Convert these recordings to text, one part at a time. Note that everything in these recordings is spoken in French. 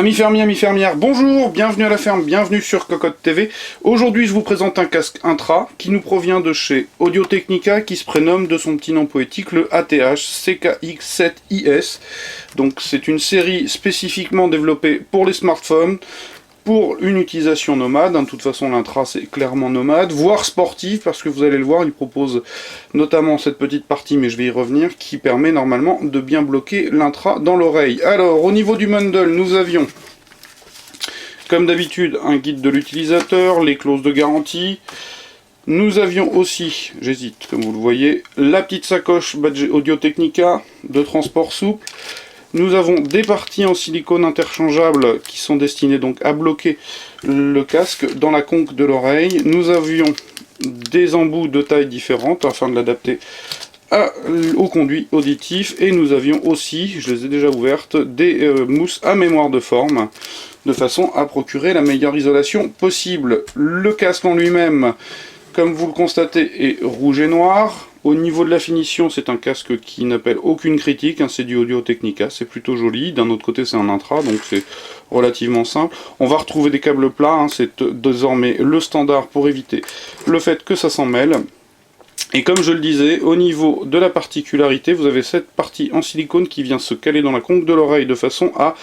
Amis fermiers, amis fermières, bonjour, bienvenue à la ferme, bienvenue sur Cocotte TV. Aujourd'hui je vous présente un casque intra qui nous provient de chez Audio-Technica, qui se prénomme de son petit nom poétique le ATH CKX7IS. Donc c'est une série spécifiquement développée pour les smartphones, pour une utilisation nomade. De toute façon l'intra c'est clairement nomade, voire sportive, parce que vous allez le voir, il propose notamment cette petite partie, mais je vais y revenir, qui permet normalement de bien bloquer l'intra dans l'oreille. Alors au niveau du bundle, nous avions comme d'habitude un guide de l'utilisateur, les clauses de garantie. Nous avions aussi, j'hésite comme vous le voyez, la petite sacoche badge Audio-Technica de transport souple. Nous avons des parties en silicone interchangeables qui sont destinées donc à bloquer le casque dans la conque de l'oreille. Nous avions des embouts de tailles différentes afin de l'adapter au conduit auditif. Et nous avions aussi, je les ai déjà ouvertes, des mousses à mémoire de forme, de façon à procurer la meilleure isolation possible. Le casque en lui-même, comme vous le constatez, est rouge et noir. Au niveau de la finition, c'est un casque qui n'appelle aucune critique, hein, c'est du Audio-Technica, c'est plutôt joli. D'un autre côté, c'est un intra, donc c'est relativement simple. On va retrouver des câbles plats, hein, c'est désormais le standard pour éviter le fait que ça s'en mêle. Et comme je le disais, au niveau de la particularité, vous avez cette partie en silicone qui vient se caler dans la conque de l'oreille de façon à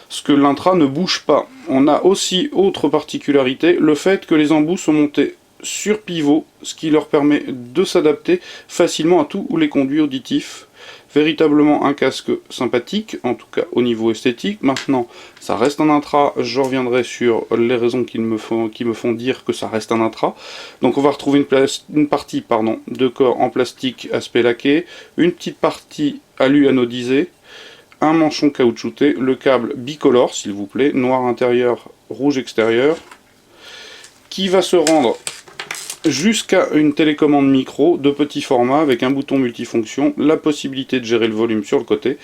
ce que l'intra ne bouge pas. On a aussi, autre particularité, le fait que les embouts sont montés sur pivot, ce qui leur permet de s'adapter facilement à tous les conduits auditifs. Véritablement un casque sympathique, en tout cas au niveau esthétique. Maintenant, ça reste un intra, je reviendrai sur les raisons qui me font dire que ça reste un intra. Donc on va retrouver une partie de corps en plastique aspect laqué, une petite partie alu anodisé, un manchon caoutchouté, le câble bicolore s'il vous plaît, noir intérieur, rouge extérieur, qui va se rendre jusqu'à une télécommande micro de petit format avec un bouton multifonction, la possibilité de gérer le volume sur le côté,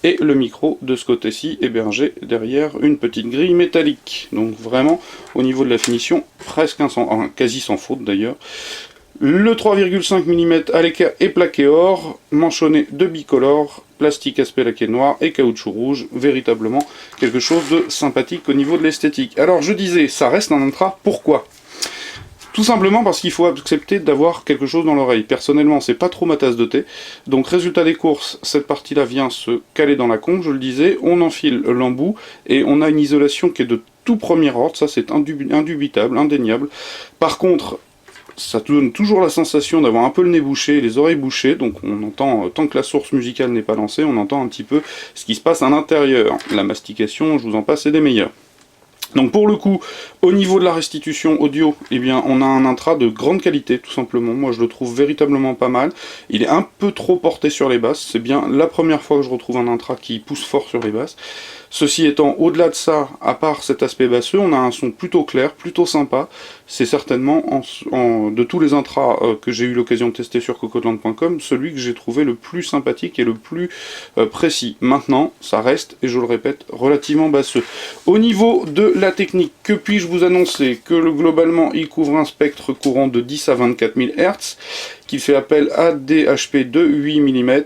et le micro de ce côté-ci hébergé derrière une petite grille métallique. Donc vraiment, au niveau de la finition, presque quasi sans faute d'ailleurs. Le 3,5 mm à l'équerre est plaqué or, manchonné de bicolore, plastique aspect laqué noir et caoutchouc rouge, véritablement quelque chose de sympathique au niveau de l'esthétique. Alors je disais, ça reste un intra, pourquoi ? Tout simplement parce qu'il faut accepter d'avoir quelque chose dans l'oreille. Personnellement, c'est pas trop ma tasse de thé. Donc, résultat des courses, cette partie-là vient se caler dans la conque, je le disais. On enfile l'embout et on a une isolation qui est de tout premier ordre. Ça, c'est indubitable, indéniable. Par contre, ça donne toujours la sensation d'avoir un peu le nez bouché et les oreilles bouchées. Donc, on entend, tant que la source musicale n'est pas lancée, on entend un petit peu ce qui se passe à l'intérieur. La mastication, je vous en passe, c'est des meilleurs. Donc pour le coup, au niveau de la restitution audio, eh bien, on a un intra de grande qualité, tout simplement. Moi, je le trouve véritablement pas mal. Il est un peu trop porté sur les basses. C'est bien la première fois que je retrouve un intra qui pousse fort sur les basses. Ceci étant, au-delà de ça, à part cet aspect basseux, on a un son plutôt clair, plutôt sympa. C'est certainement, de tous les intras que j'ai eu l'occasion de tester sur cocotland.com, celui que j'ai trouvé le plus sympathique et le plus précis. Maintenant, ça reste, et je le répète, relativement basseux. Au niveau de la technique, que puis-je vous annoncer? Que globalement, il couvre un spectre courant de 10 à 24 000 Hz, qu'il fait appel à des HP de 8 mm,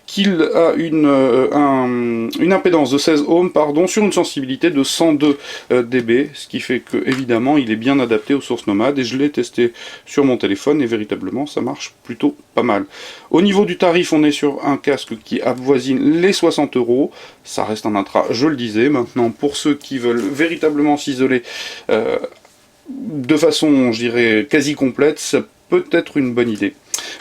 qu'il a une impédance de 16 ohms sur une sensibilité de 102 dB, ce qui fait que évidemment il est bien adapté aux sources nomades, et je l'ai testé sur mon téléphone et véritablement ça marche plutôt pas mal. Au niveau du tarif, on est sur un casque qui avoisine les 60 €, ça reste un intra, je le disais. Maintenant, pour ceux qui veulent véritablement s'isoler de façon, je dirais, quasi complète, ça peut être une bonne idée.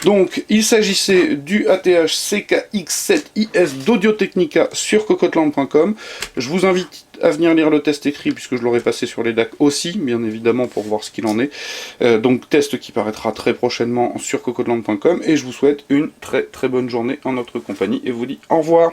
Donc, il s'agissait du ATH CKX7IS d'Audio-Technica sur cocotland.com. Je vous invite à venir lire le test écrit, puisque je l'aurai passé sur les DAC aussi, bien évidemment, pour voir ce qu'il en est. Donc, test qui paraîtra très prochainement sur cocotland.com. Et je vous souhaite une très très bonne journée en notre compagnie, et vous dis au revoir.